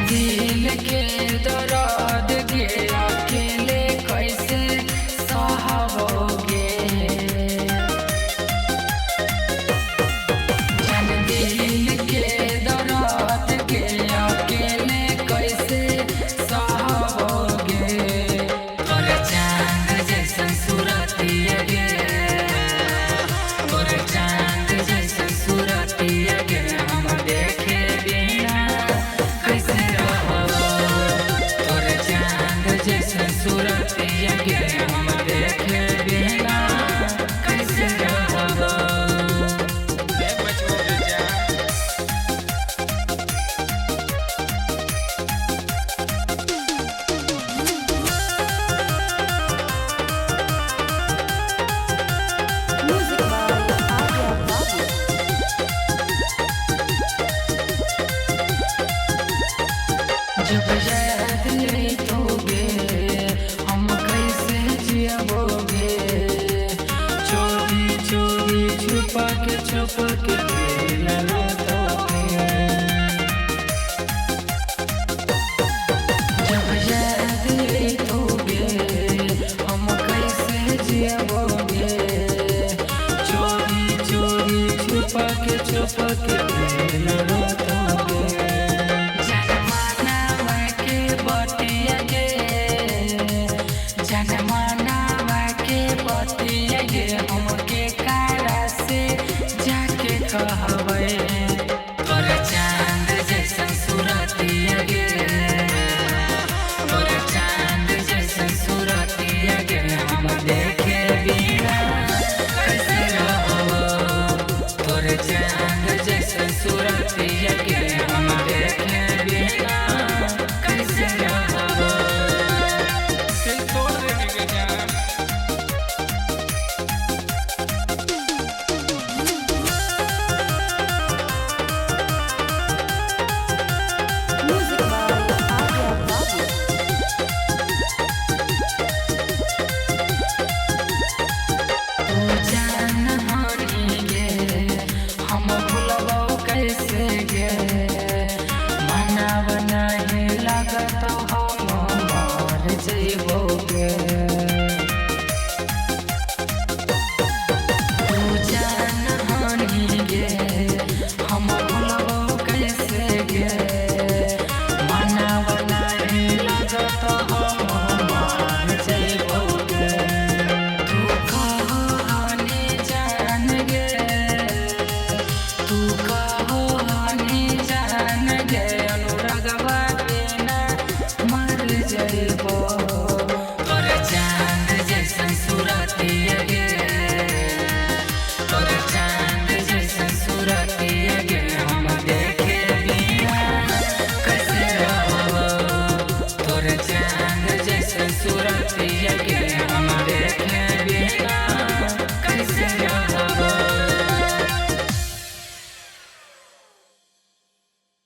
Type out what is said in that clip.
दिल के दर्द के अकेले कैसे सहाओगे। दिल के दर्द के अकेले कैसे सहाओगे। तोरे चांद जैसन सूरतिया गे, तोरे चांद जैसन सूरतिया गे हम देखे बिना कैसे जैसे सूरतिया गे हम देखे बिना कैसे रहबो। जब याद नहीं हम कैसे जियोगे। चोरी चोरी छुपा के जब याद रखोगे हम कैसे जियोगे। चोरी चोरी छुपा के हमके कारा से जाके कहबै।